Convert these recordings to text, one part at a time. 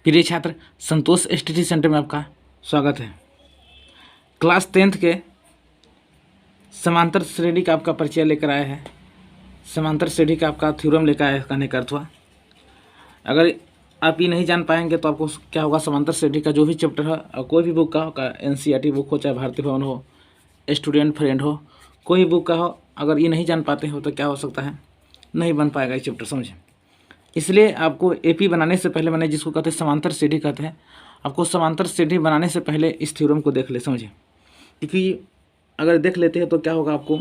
प्रिय छात्र, संतोष study centre में आपका स्वागत है। क्लास 10th के समांतर श्रेणी का आपका परिचय लेकर आया है। समांतर श्रेणी का आपका थ्योरम लेकर आया कहने का अर्थ हुआ। अगर आप ये नहीं जान पाएंगे तो आपको क्या होगा, समांतर श्रेणी का जो भी चैप्टर है और कोई भी बुक का होगा, NCERT बुक हो, चाहे भारतीय भवन हो, स्टूडेंट फ्रेंड हो, कोई बुक का हो, अगर ये नहीं जान पाते हो तो क्या हो सकता है, नहीं बन पाएगा ये चैप्टर, समझे। इसलिए आपको AP बनाने से पहले, मैंने जिसको कहते हैं समांतर श्रेणी कहते हैं, आपको समांतर श्रेणी बनाने से पहले इस थ्योरम को देख ले, समझे। क्योंकि अगर देख लेते हैं तो क्या होगा, आपको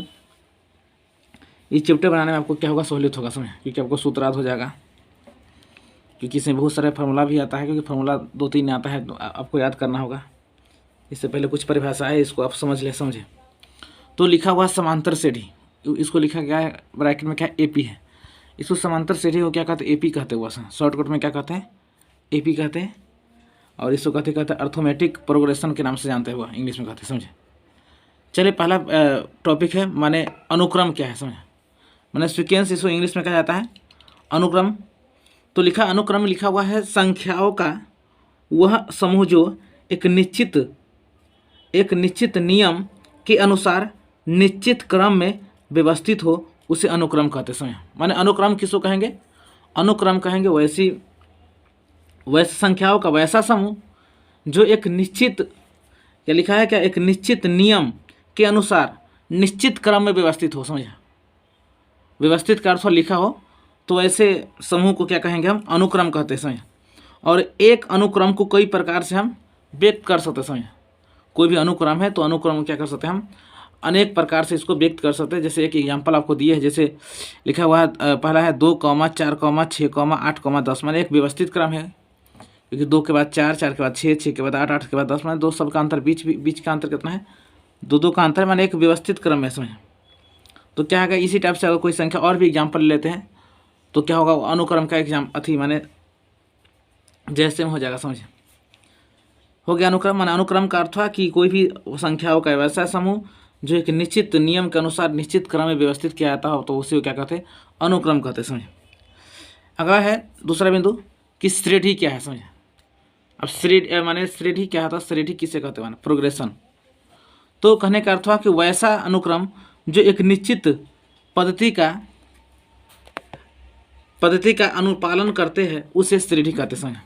ये चैप्टर बनाने में आपको क्या होगा, सहूलियत होगा, समझे। क्योंकि आपको सूत्रार्थ हो जाएगा, क्योंकि इसमें बहुत सारे फार्मूला भी आता है, क्योंकि फार्मूला 2-3 आता है तो आपको याद करना होगा। इससे पहले कुछ परिभाषा है, इसको आप समझ ले, समझे। तो लिखा हुआ समांतर श्रेणी, इसको लिखा गया है ब्रैकेट में, क्या AP है। इसको समांतर श्रेणी को क्या कहते हैं, AP कहते हैं। वैसा शॉर्टकट में क्या कहते हैं, AP कहते हैं। और इसको कहते हैं अर्थमेटिक प्रोग्रेशन के नाम से जानते हैं, वो इंग्लिश में कहते हैं, समझे। चलिए, पहला टॉपिक है माने अनुक्रम क्या है, समझे। माने सीक्वेंस, इसको इंग्लिश में कहा जाता है अनुक्रम। तो अनुक्रम लिखा हुआ है संख्याओं का वह समूह जो एक निश्चित नियम के अनुसार निश्चित क्रम में व्यवस्थित हो, उसे अनुक्रम कहते हैं, समझ। माने अनुक्रम किसको कहेंगे, अनुक्रम कहेंगे वैसे संख्याओं का वैसा समूह जो एक निश्चित, क्या लिखा है, क्या एक निश्चित नियम के अनुसार निश्चित क्रम में व्यवस्थित हो, समझा। व्यवस्थित का अर्थ लिखा हो तो ऐसे समूह को क्या कहेंगे, हम अनुक्रम कहते हैं, समझ। और एक अनुक्रम को कई प्रकार से हम व्यक्त कर सकते हैं, समझ। कोई भी अनुक्रम है तो अनुक्रम को क्या कर सकते हैं, हम अनेक प्रकार से इसको व्यक्त कर सकते हैं। जैसे एक एग्जांपल आपको दिए है, जैसे लिखा हुआ है, पहला है 2, 4, 6, 8, 10। माने एक व्यवस्थित क्रम है, क्योंकि 2 के बाद 4, 4 के बाद 6, 6 के बाद 8, 8 के बाद 10। माने 2 सब का अंतर, बीच का अंतर कितना है, 2 का अंतर, माने एक व्यवस्थित क्रम है, समझ। तो क्या होगा, इसी टाइप से अगर कोई संख्या और भी एग्जाम्पल लेते हैं तो क्या होगा, अनुक्रम का माने जैसे में हो जाएगा, समझ। हो गया अनुक्रम। माने अनुक्रम का अर्थ हुआ कि कोई भी संख्याओं का वैसा समूह जो एक निश्चित नियम के अनुसार निश्चित क्रम में व्यवस्थित किया जाता हो, तो उसे क्या कहते हैं, अनुक्रम कहते हैं, समझ। अगला है दूसरा बिंदु कि श्रेणी क्या है, समझ। अब श्रेणी माने श्रेणी क्या होता है, श्रेणी किसे कहते हैं, माने प्रोग्रेशन। तो कहने का अर्थ हुआ कि वैसा अनुक्रम जो एक निश्चित पद्धति का अनुपालन करते हैं, उसे श्रेणी कहते हैं, समझ।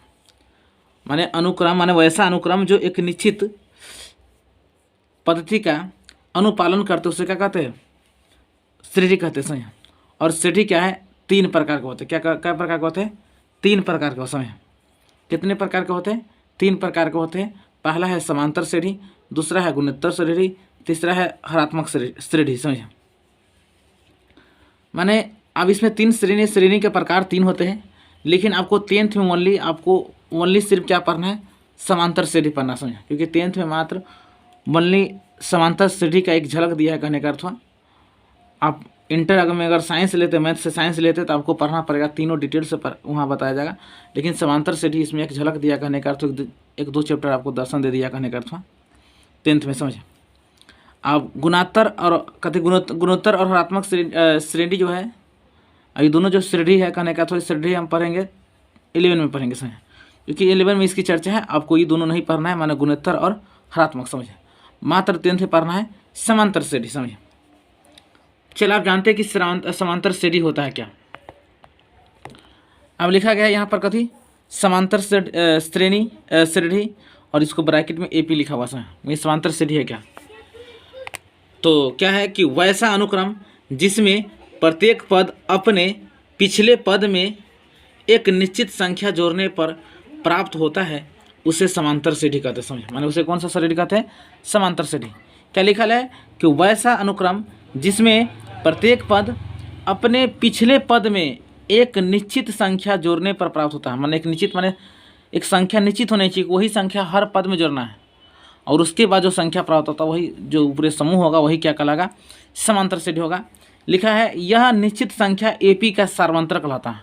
माने अनुक्रम माने वैसा अनुक्रम जो एक निश्चित पद्धति का अनुपालन करते, उसे क्या कहते हैं, श्रेणी कहते हैं, समझ। और श्रेणी क्या है, 3 प्रकार के होते हैं। क्या प्रकार के होते हैं, 3 प्रकार के, समझ। कितने प्रकार के होते हैं, 3 प्रकार के होते हैं। पहला है समांतर श्रेणी, दूसरा है गुणोत्तर श्रेणी, तीसरा है हरात्मक श्रेणी, समझ। माने अब इसमें 3 श्रेणी के प्रकार 3 होते हैं, लेकिन आपको 10th में ओनली सिर्फ क्या पढ़ना है, समांतर श्रेणी पढ़ना, समझ। क्योंकि 10th में मात्र ओनली समांतर श्रेणी का एक झलक दिया है, कहने का अर्थ हुआ। आप इंटर में अगर साइंस लेते, मैथ से साइंस लेते, तो आपको पढ़ना पड़ेगा, तीनों डिटेल से वहाँ बताया जाएगा। लेकिन समांतर श्रेणी इसमें एक झलक दिया, कहने का अर्थ 1-2 चैप्टर आपको दर्शन दे दिया, कहने का अर्थ हुआ 10th में, समझ। अब गुणोत्तर और हरात्मक श्रेणी जो है, ये दोनों जो श्रेणी है, कहने का थोड़ी श्रेणी हम पढ़ेंगे 11 में पढ़ेंगे, समझ। क्योंकि 11 में इसकी चर्चा है, आपको ये दोनों नहीं पढ़ना है, माने गुणोत्तर और हरात्मक, समझ। मात्र 10th में पढ़ना है समांतर श्रेणी, समझ। चलिए, आप जानते हैं कि समांतर श्रेणी होता है क्या। अब लिखा गया है यहाँ पर कथी, समांतर श्रेणी, और इसको ब्रैकेट में AP लिखा हुआ है। ये समांतर श्रेणी है क्या, तो क्या है कि वैसा अनुक्रम जिसमें प्रत्येक पद अपने पिछले पद में एक निश्चित संख्या जोड़ने पर प्राप्त होता है, उसे समांतर श्रेणी कहते हैं, समझ। माने उसे कौन सा श्रेणी कहते हैं, समांतर श्रेणी। क्या लिखा है कि वैसा अनुक्रम जिसमें प्रत्येक पद अपने पिछले पद में एक निश्चित संख्या जोड़ने पर प्राप्त होता है। माने एक निश्चित, माने एक संख्या निश्चित होनी चाहिए, वही संख्या हर पद में जोड़ना है, और उसके बाद जो संख्या प्राप्त होता है, वही जो पूरे समूह होगा, वही क्या कहलाएगा, समांतर श्रेणी होगा। लिखा है यह निश्चित संख्या AP का सारवंतर कहलाता है।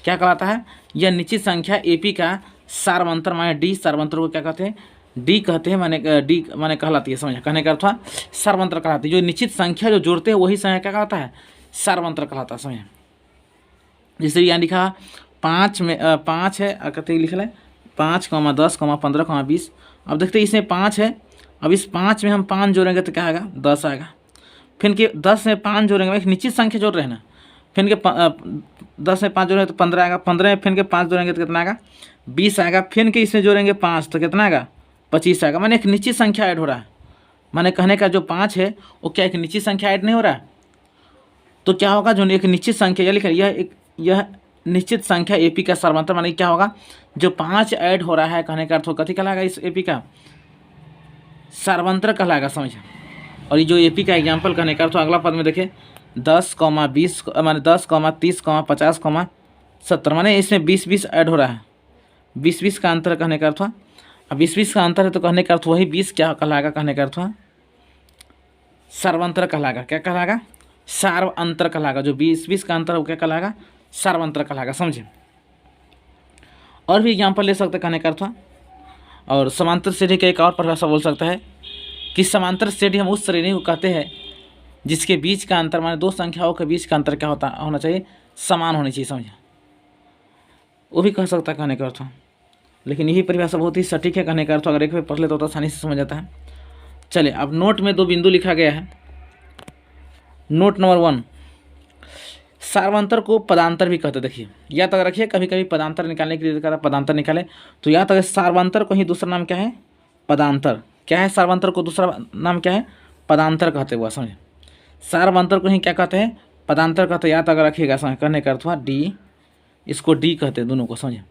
क्या कहलाता है, यह निश्चित संख्या AP का सारवंतर, माने D सारवंतर को क्या कहते हैं, D कहते हैं, माने D माने कहलाती है, समझ। कहने का अर्थ है सारवंतर कहलाती है। जो निश्चित संख्या जो जोड़ते हैं वही संख्या क्या कहलाता है, सारवंतर कहलाता है, समझ। जैसे यहाँ लिखा 5 है, कहते लिखा है 5,10,15,20। अब देखते हैं इसमें 5 है, अब इस 5 में हम 5 जोड़ेंगे तो क्या आएगा 10 आएगा। फिर के 10 में 5 जोड़ेंगे, एक निश्चित संख्या जोड़ रहे हैं ना, फिर के 10 में 5 जोड़ेंगे तो 15 आएगा, 15 में फिर के 5 जोड़ेंगे तो कितना आएगा 20 आएगा, फिर के इसमें जोड़ेंगे 5 तो कितना आएगा 25 आएगा। मैंने एक निश्चित संख्या ऐड हो रहा है, मैंने कहने का जो 5 है वो क्या एक निश्चित संख्या ऐड नहीं हो रहा है, तो क्या होगा जो एक निश्चित संख्या यह लिखा यह निश्चित संख्या एपी का सर्वांतर माने क्या होगा, जो 5 ऐड हो रहा है कहने का अर्थ हो कथी कहलाएगा, इस एपी का सर्वांतर कहलाएगा, समझे। और ये जो एपी का एग्जाम्पल कहने का अर्थ अगला पद में देखिए 10,20 माने 10,30,50,70 माने इसमें 20 ऐड हो रहा है, 20 का अंतर कहने का अर्थ। अब 20 का अंतर है तो कहने का अर्थ वही 20 क्या कहलाएगा, कहने का अर्थ सर्वांतर कहलाएगा। क्या कहलाएगा, सार्वअंतर कहलाएगा। जो 20 का अंतर है वो क्या कहलाएगा, सार्वअंतर कहलाएगा, समझे। और भी एग्जाम्पल ले सकते कहने का अर्थ। और समांतर श्रेणी का एक और परिभाषा बोल सकता है कि समांतर श्रेणी हम उस श्रेणी को कहते हैं जिसके बीच का अंतर माने दो संख्याओं के बीच का अंतर क्या होना चाहिए, समान होनी चाहिए, समझे। वो भी कह सकता है कहने का अर्थ, लेकिन यही परिभाषा बहुत ही सटीक है कहने का अर्थ। अगर एक बार पढ़ ले तो आसानी से समझ जाता है। चलिए अब नोट में 2 बिंदु लिखा गया है। नोट नंबर 1, सार्वंतर को पदांतर भी कहते। देखिए याद तक रखिए, कभी कभी पदांतर निकालने के लिए कहता है पदांतर निकाले, तो याद तक सार्वंतर को ही दूसरा नाम क्या है, पदांतर। क्या है, सार्वंतर को दूसरा नाम क्या है, पदांतर कहते हुआ, समझे। सार्वंतर को ही क्या कहते हैं, पदांतर कहते हैं। याद तक रखिएगा, कहने का अर्थ हुआ डी, इसको डी कहते हैं दोनों को, समझे।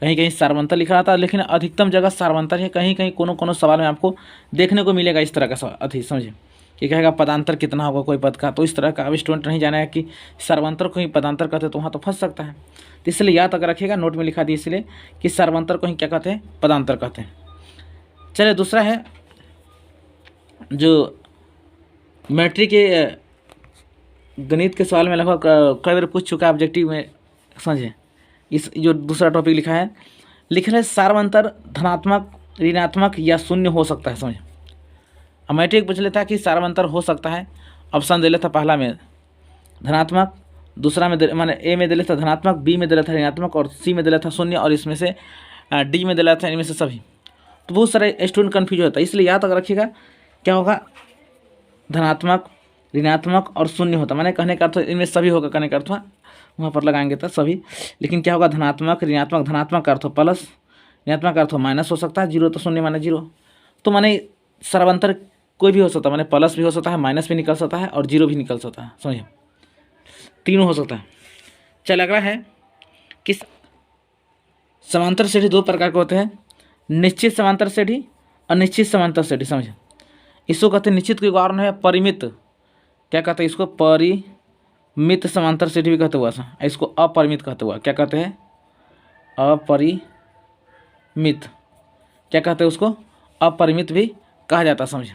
कहीं कहीं सार्वंतर लिखा आता है, लेकिन अधिकतम जगह सार्वंतर है। कहीं कहीं कोनो सवाल में आपको देखने को मिलेगा इस तरह का अथी, समझे, कि कहेगा पदांतर कितना होगा कोई पद का, तो इस तरह का। अब स्टूडेंट नहीं जाना है कि सार्वंतर को ही पदांतर कहते, तो वहाँ तो फंस सकता है। तो इसलिए याद अगर रखिएगा, नोट में लिखा दी इसलिए कि सार्वंतर को ही क्या कहते हैं, पदांतर कहते हैं। चलिए दूसरा है जो मैट्रिक के गणित के सवाल में लगभग कई बार पूछ चुका है ऑब्जेक्टिव में, समझे। इस जो दूसरा टॉपिक लिखा है सार्वंतर धनात्मक, ऋणात्मक या शून्य हो सकता है, समझे। अब मैट्रिक पूछ लेता कि सार्वंतर हो सकता है, ऑप्शन दे लेता पहला में धनात्मक, दूसरा में माने ए में दे लेता धनात्मक, बी में दे लेता ऋणात्मक और सी में दे लेता शून्य, और इसमें से डी में दे लेता इनमें से सभी। तो बहुत सारे स्टूडेंट कन्फ्यूज होता है, इसलिए याद अगर रखिएगा क्या होगा, धनात्मक, ऋणात्मक और शून्य होता। मैंने कहने का अर्थ इनमें सभी होगा, कहने का अर्थ वहाँ पर लगाएंगे तो सभी। लेकिन क्या होगा, धनात्मक, ऋणात्मक, धनात्मक का अर्थ प्लस, ऋणात्मक का अर्थ माइनस हो सकता है, जीरो तो शून्य माने जीरो। तो माने सर्वांतर कोई भी हो सकता है, माने प्लस भी हो सकता है, माइनस भी निकल सकता है और जीरो भी निकल सकता है, समझिए, तीनों हो सकता है। चल अगला है कि समांतर श्रेणी 2 प्रकार के होते हैं, निश्चित समांतर श्रेणी, अनिश्चित समांतर श्रेणी, समझे। इसको कहते हैं निश्चित, कोई और है परिमित, क्या कहते हैं इसको, परिमित समांतर श्रेणी भी कहते हुआ, इसको अपरिमित कहते हुआ, क्या कहते हैं, अपरिमित, क्या कहते हैं उसको, अपरिमित भी कहा जाता, समझे।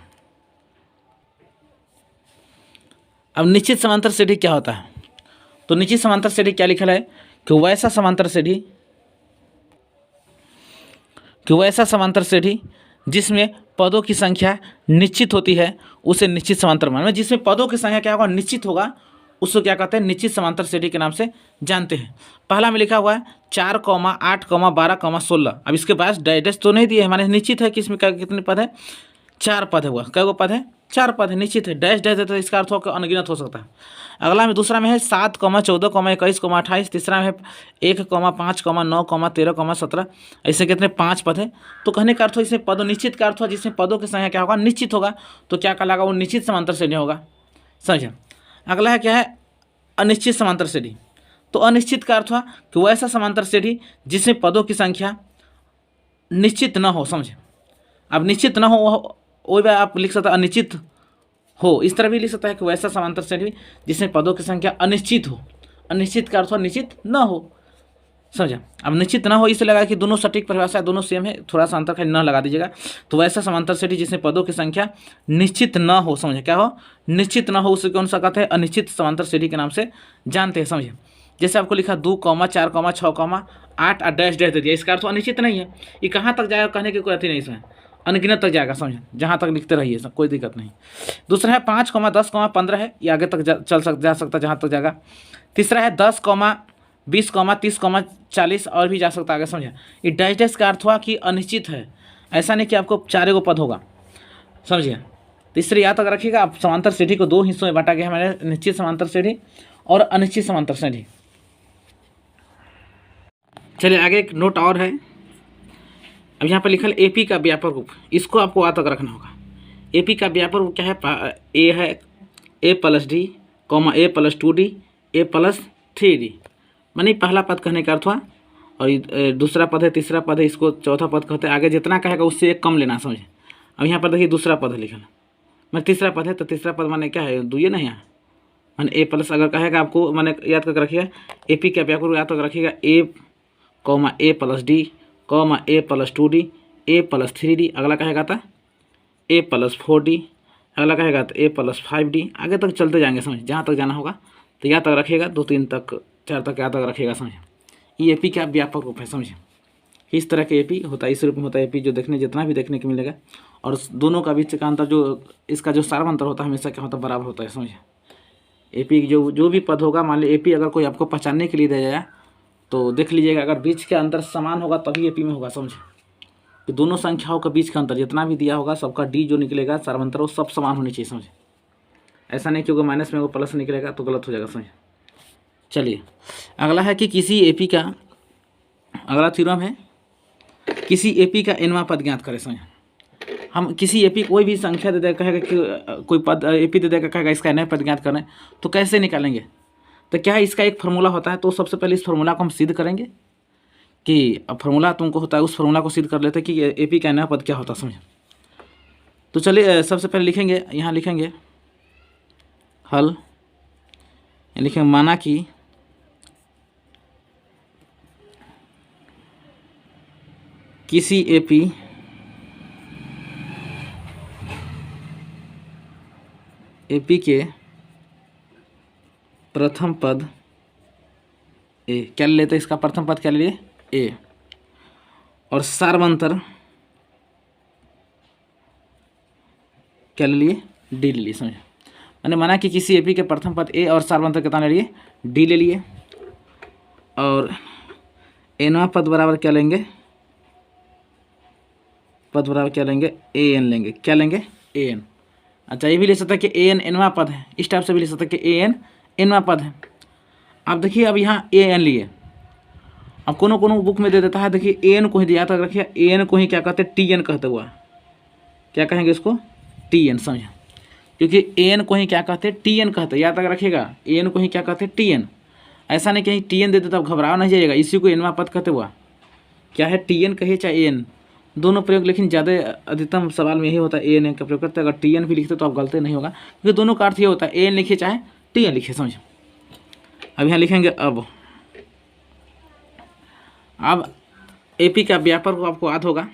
अब निश्चित समांतर श्रेणी क्या होता है, तो निश्चित समांतर श्रेणी क्या लिखा है कि वैसा समांतर श्रेणी जिसमें पदों की संख्या निश्चित होती है उसे निश्चित समांतर मान, जिसमें पदों की संख्या क्या होगा, निश्चित होगा, उसको क्या कहते हैं, निश्चित समांतर श्रेणी के नाम से जानते हैं। पहला में लिखा हुआ है 4, 8, 12, 16। अब इसके पास डैश तो नहीं दिए, हमारे निश्चित है कि इसमें कितने पद है, 4 पद है। हुआ क्या पद है, 4 पद है, निश्चित है। डैश देते तो इसका अर्थ होकर अनगिनत हो सकता है। अगला में दूसरा में है 7, 14, 21, 28। तीसरा में है 1, 5, 9, 13, 17। ऐसे कितने 5 पद है। तो कहने का अर्थ हो इसमें पदों, निश्चित का अर्थ हो जिसमें पदों की संख्या क्या होगा, निश्चित होगा, तो क्या कहलाएगा, वो निश्चित समांतर श्रेणी होगा, समझे। अगला है क्या है, अनिश्चित समांतर श्रेणी। तो अनिश्चित का अर्थ हुआ कि वो ऐसा समांतर श्रेणी जिसमें पदों की संख्या निश्चित न हो, समझे। अब निश्चित न हो वही बात आप लिख सकते हैं अनिश्चित हो, इस तरह भी लिख सकता है कि वैसा समांतर श्रेणी जिसमें पदों की संख्या अनिश्चित हो। अनिश्चित का अर्थ निश्चित न हो, समझा। अब निश्चित न हो इसलिए लगा कि दोनों सटीक परिभाषा, दोनों सेम है, थोड़ा सा अंतर खाली न लगा दीजिएगा। तो वैसा समांतर श्रेणी जिसमें पदों की संख्या निश्चित न हो, समझे, क्या हो, निश्चित न हो, उसे कौन सा कहते हैं, अनिश्चित समांतर श्रेणी के नाम से जानते हैं, समझे। जैसे आपको लिखा 2, 4, 6, 8 और डैश दे दिया, इसका अर्थ अनिश्चित नहीं है। ये कहाँ तक जाएगा कहने की कोई अथी नहीं, इसमें अनगिनत तक जाएगा, समझे, जहाँ तक लिखते रहिए, सब कोई दिक्कत नहीं। दूसरा है 5, 10, 15 है, ये आगे तक जा सकता है जहाँ तक जाएगा। तीसरा है 10, 20,30,40 और भी जा सकता है आगे, समझे। ये डैश डैश का अर्थ हुआ कि अनिश्चित है, ऐसा नहीं कि आपको 4 पद होगा, समझिए। तो इसलिए याद तक रखिएगा, आप समांतर श्रेणी को 2 हिस्सों में बांटा गया है हमारे, निश्चित समांतर श्रेणी और अनिश्चित समांतर श्रेणी। चलिए आगे एक नोट और है। अब यहाँ पर लिखल एपी का व्यापक रूप, इसको आपको याद तक रखना होगा। एपी का व्यापक रूप क्या है? ए है a+d, a+2d, a+3d, मानी पहला पद कहने का अर्थ हुआ, और दूसरा पद है, तीसरा पद है, इसको चौथा पद कहते हैं। आगे जितना कहेगा उससे एक कम लेना, समझे। अब यहाँ पर देखिए दूसरा पद है लिखना, मैं तीसरा पद है, तो तीसरा पद माने क्या है? 2 ही नहीं है, माने a+ अगर कहेगा आपको, माने याद करके रखिएगा, एपी का व्यापक रूप याद करके रखिएगा, a+d, a+2d, a+3d, अगला कहेगा था a+4d, अगला कहेगा तो a+5d, आगे तक चलते जाएंगे, समझ, जहाँ तक जाना होगा तो याद तक रखिएगा, 2, 3 तक, 4 तक याद तक रखिएगा, समझे। ये एपी का व्यापक रूप है, समझे। इस तरह के एपी होता है, इस रूप में होता है एपी, जो जितना भी देखने को मिलेगा। और दोनों का बीच का अंतर, जो इसका जो सार्व अंतर होता है, हमेशा क्या होता है? बराबर होता है, समझे। एपी जो भी पद होगा, मान लीजिए एपी अगर कोई आपको पहचानने के लिए दिया जाए तो देख लीजिएगा, अगर बीच के अंतर समान होगा तभी एपी में होगा, समझे। तो दोनों संख्याओं के बीच का अंतर जितना भी दिया होगा, सबका डी जो निकलेगा सार्वंतर, वो सब समान होनी चाहिए, समझे। ऐसा नहीं क्योंकि माइनस में वो प्लस निकलेगा तो गलत हो जाएगा, समझे। चलिए अगला है कि किसी एपी का, अगला थ्योरम है, किसी एपी का nवां पद ज्ञात करें, समझे। हम किसी एपी कोई भी संख्या दे देगा, कहेगा कि कोई पद एपी दे देगा, कहेगा इसका nवां पद ज्ञात करें, तो कैसे निकालेंगे? तो क्या है, इसका एक फार्मूला होता है। तो सबसे पहले इस फार्मूला को हम सिद्ध करेंगे कि अब फार्मूला तुमको होता है, उस फार्मूला को सिद्ध कर लेते हैं कि एपी का nवां पद क्या होता है, समझे। तो चलिए सबसे पहले लिखेंगे, यहाँ लिखेंगे हल, लिखेंगे माना कि किसी एपी के प्रथम पद ए, क्या ले लेते हैं? इसका प्रथम पद क्या ले लिए? ए, और सार्वंतर क्या ले लिए? डी ले लिए, समझे। मैंने माना कि किसी एपी के प्रथम पद ए और सार्वंतर कितना ले लिए? डी ले लिए, और nवां पद बराबर क्या लेंगे? पद बराबर क्या लेंगे? an लेंगे। क्या लेंगे? an। अच्छा, ये भी ले सकता है कि an nवां पद है, इस टाइप से भी ले सकता है कि an nवां पद है। अब देखिए, अब यहाँ an लिए, अब कोनो बुक में दे देता है, देखिए an को ही दिया था, रखिए an को ही क्या कहते हैं? tn कहते हुआ, क्या कहेंगे इसको? tn, समझे। क्योंकि an को ही क्या कहते हैं? tn कहते हैं, याद तक रखिएगा, an को ही क्या कहते हैं? tn। ऐसा नहीं कहीं tn दे देता, अब घबराओ नहीं जाइएगा, इसी को nवां पद कहते हुआ, क्या है? tn कहिए चाहे an, दोनों प्रयोग, लेकिन ज़्यादा अधिकतम सवाल में यही होता है an का प्रयोग करते हैं। अगर tn भी लिखते तो आप गलती नहीं होगा, क्योंकि दोनों का अर्थ ये होता है, an लिखिए चाहे tn लिखिए, समझे। अब यहाँ लिखेंगे, अब एपी का व्यापक को आपको याद होगा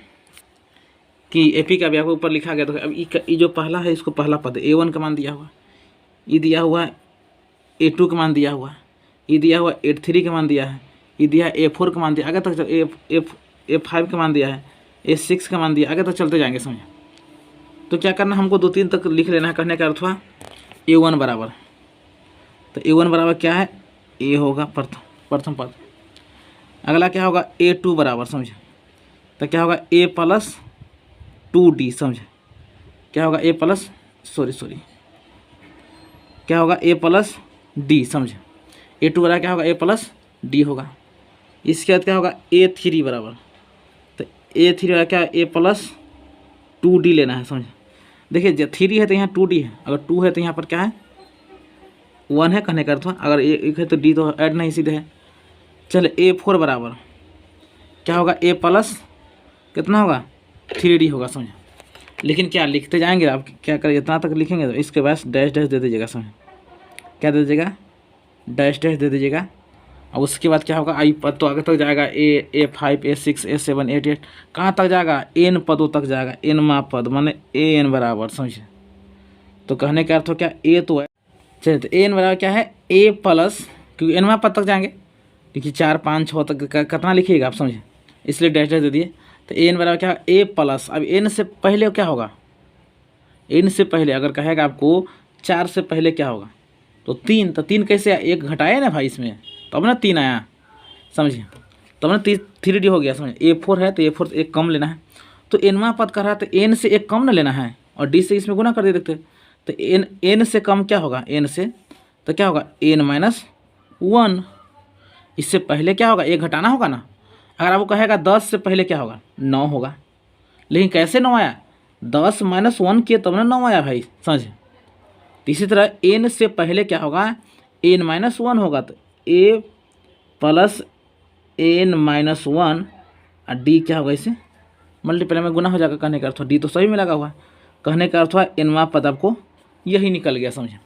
कि एपी का व्यापक ऊपर लिखा गया। तो अब ये जो पहला है, इसको पहला पद a1 का मान दिया हुआ, ये दिया हुआ है a2 का मान दिया हुआ, ये दिया हुआ a3 का मान दिया है, ये दिया a4 का मान दिया, आगे तक a5 का मान दिया है, a6 का मान दिया, आगे तक चलते जाएंगे, समझे। तो क्या करना, हमको 2, 3 तक लिख लेना है। कहने का अर्थ हुआ a1 बराबर, तो a1 बराबर क्या है? a होगा प्रथम पद। अगला क्या होगा? a2 बराबर, समझे। तो क्या होगा? a+2d, समझे। क्या होगा? क्या होगा? a+d, समझे। a2 बराबर क्या होगा? a+d होगा। इसके बाद क्या होगा? a3 बराबर, तो a3 बराबर क्या? a+2d लेना है, समझे। देखिए, जब 3 है तो यहाँ 2d है, अगर 2 है तो यहाँ पर क्या है? 1 है, कहने का अर्थ, अगर 1 है तो d तो ऐड नहीं सीधे है। चले a4 बराबर क्या होगा? a+ कितना होगा? 3d होगा, समझे। लेकिन क्या लिखते जाएंगे, आप क्या करें, इतना तक लिखेंगे तो इसके बाद डैश डैश दे दीजिएगा, समझे। क्या दे दीजिएगा? डैश डैश दे दीजिएगा। और उसके बाद क्या होगा? आई पद तो आगे तक जाएगा, a5 a6 a7 a8, कहाँ तक जाएगा? n पदों तक जाएगा, nवां पद माने an बराबर, समझे। तो कहने का अर्थ हो क्या? a तो है, चलिए, तो an बराबर क्या है? a+, क्योंकि nवां पद तक जाएंगे, देखिए 4, 5, 6 तक कितना लिखिएगा आप, समझे, इसलिए डैश डैश दे दिए। तो an बराबर क्या है? a+, अब n से पहले क्या होगा? n से पहले अगर कहेगा आपको 4 से पहले क्या होगा? तो 3, तो 3 कैसे? 1 घटाए ना भाई इसमें, तब ना 3 आया, समझिए। तो हमने 3D हो गया, समझिए। A4 है तो A4 एक कम लेना है, तो nवां पद कर रहा है तो n से एक कम ना लेना है और d से इसमें गुना कर दे देखते। तो n से कम क्या होगा, n से तो क्या होगा n-1। इससे पहले क्या होगा, एक घटाना होगा ना। अगर आपको कहेगा 10 से पहले क्या होगा, 9 होगा। लेकिन कैसे 9 आया, 10 - 1 किए तब ना 9 आया भाई, समझे। तो इसी तरह n से पहले क्या होगा, n-1 होगा। तो a + n-1 और d क्या होगा, इसे मल्टीप्लाई में गुना हो जाएगा। कहने का अर्थ डी तो सही में लगा हुआ है। कहने का अर्थ हुआ nवां पद आपको यही निकल गया, समझे।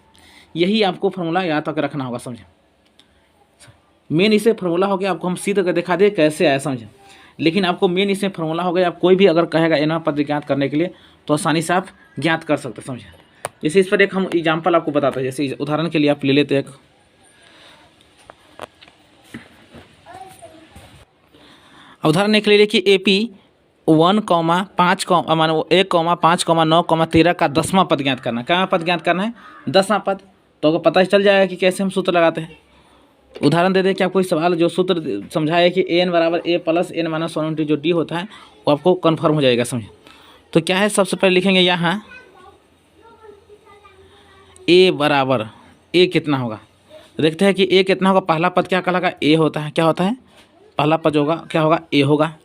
यही आपको फॉर्मूला याद तक रखना होगा, समझे। मेन इसे फार्मूला हो गया, आपको हम सीध करके दिखा दे कैसे आया, समझे। लेकिन आपको मेन इसमें फार्मूला हो गया। आप कोई भी अगर कहेगा nवां पद ज्ञात करने के लिए तो आसानी से आप ज्ञात कर सकते, समझे। जैसे इस पर एक हम एग्जाम्पल आपको बताते हैं। जैसे उदाहरण के लिए आप ले लेते एक, उदाहरण के लिए कि AP1,5 मानो 1,5,9,13 का 10वां पद ज्ञात करना है। क्या पद ज्ञात करना है, 10वां पद। तो आपको पता चल जाएगा कि कैसे हम सूत्र लगाते हैं। उदाहरण दे दें कि आपको सवाल जो सूत्र समझाया कि n = a + n-1 जो d होता है वो आपको कन्फर्म हो जाएगा, समझे। तो क्या है, सबसे पहले लिखेंगे यहाँ a बराबर a कितना होगा। देखते हैं कि a कितना होगा। पहला पद क्या कहलागा, a होता है। क्या होता है, पहला पद होगा क्या होगा, a होगा।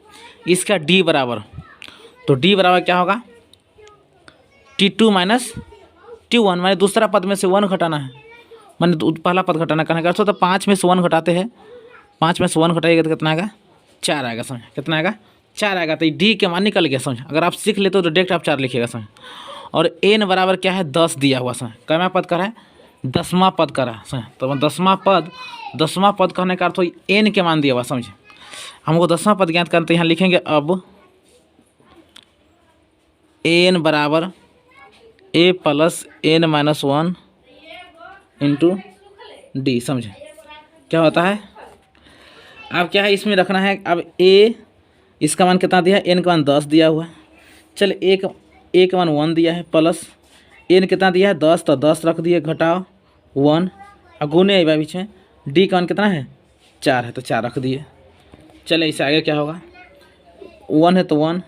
इसका d बराबर, तो d बराबर क्या होगा, T2 - T1, मैंने दूसरा पद में से 1 घटाना है, मैंने पहला पद घटाना। कहने का अर्थ होता है 5 में से 1 घटाते हैं, 5 में से 1 घटाइएगा तो कितना आएगा, 4 आएगा, समझ। कितना आएगा, 4 आएगा। तो डी के मान निकल गया, समझ। अगर आप सीख लेते हो तो डायरेक्ट आप 4 लिखिएगा, समझ। और n बराबर क्या है, 10 दिया हुआ, समझ। कैमा पद का है, 10वां पद का है, समझ। तो 10वां पद कहने का अर्थ n के मान दिया हुआ, समझे। हमको 10वां पद ज्ञात करते हैं। यहाँ लिखेंगे अब n बराबर a + n-1 × d, समझे। क्या होता है, अब क्या है इसमें रखना है। अब a इसका मान कितना दिया है, n का मान 10 दिया हुआ है। चल a का मान 1 दिया है, प्लस n कितना दिया है, 10, तो 10 रख दिए, घटाओ 1 और गुने आई बीच में। d का मान कितना है, 4 है, तो 4 रख दिए। चले इससे आगे क्या होगा, 1 है तो 1,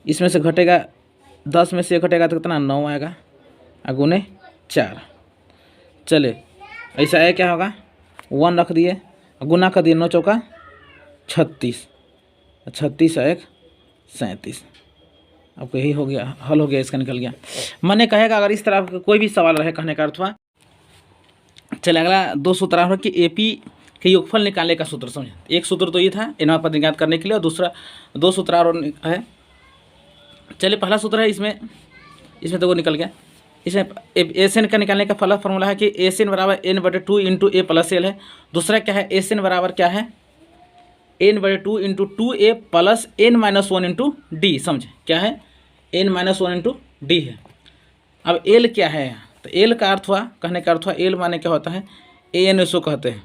इसमें से घटेगा 10 में से घटेगा तो कितना, 9 आएगा और गुने 4। चले ऐसा आया क्या होगा, 1 रख दिए, गुना कर दिए, 9 चौका 36, 36 और 1 37। आपको यही हो गया, हल हो गया, इसका निकल गया। मैंने कहेगा अगर इस तरह का कोई भी सवाल रहे, कहने का अर्थ हुआ। चले अगला 2 सूत्र है कि AP के योगफल निकालने का सूत्र, समझे। एक सूत्र तो ये था nवां पद ज्ञात करने के लिए, और दूसरा 2 सूत्र और है। चलिए पहला सूत्र है, इसमें तो वो निकल गया। इसमें SN का निकालने का पहला फॉर्मूला है कि SN बराबर n/2 × a + l है। दूसरा क्या है, SN बराबर क्या है, n/2 × 2a + n-1 × d, समझे। क्या है, n-1 × d है। अब l क्या है, तो l का अर्थ हुआ, कहने का अर्थ हुआ l माने क्या होता है, an इसको कहते हैं,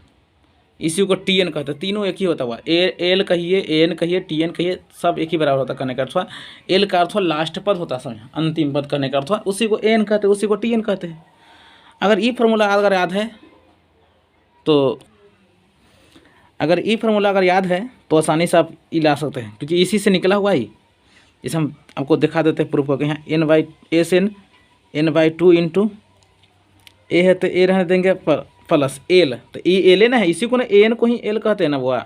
इसी को tn कहते हैं। तीनों एक ही होता हुआ, l कहिए, an कहिए, tn कहिए, सब एक ही बराबर होता। कहने का अर्थ हुआ l का अर्थ हुआ लास्ट पद होता है, समझ, अंतिम पद। कहने का अर्थ हुआ उसी को an कहते हैं, उसी को tn कहते हैं। अगर ये फार्मूला अगर याद है तो आसानी से आप ई ला सकते हैं, क्योंकि इसी से निकला हुआ ही। इसे हम आपको दिखा देते हैं प्रूफ करके। यहाँ n/SN n/2 × a है तो a रहने देंगे प्लस l, तो ये l ना है, इसी को ना an को ही l कहते हैं ना वो।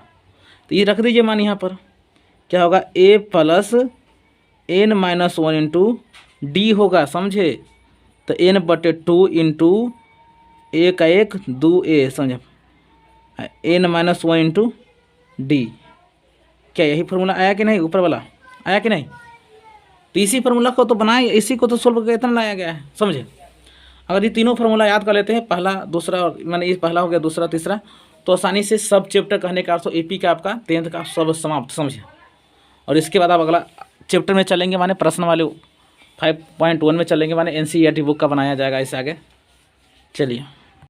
तो ये रख दीजिए मान यहाँ पर, क्या होगा, a + n-1 × d होगा, समझे। तो n/2 × a का 1 2a, समझे, n-1 × d। क्या यही फार्मूला आया कि नहीं, ऊपर वाला आया कि नहीं। तो इसी फार्मूला को तो बनाए, इसी को तो सोल्व करके इतना लाया गया है, समझे। अगर ये तीनों फार्मूला याद कर लेते हैं, पहला दूसरा और मैंने ये पहला हो गया, दूसरा तीसरा, तो आसानी से सब चैप्टर कहने का अर्थ AP का आपका 10th का सब समाप्त, समझे। और इसके बाद आप अगला चैप्टर में चलेंगे, माने प्रश्न वाले 5.1 में चलेंगे, माने NCERT बुक का बनाया जाएगा इससे आगे। चलिए।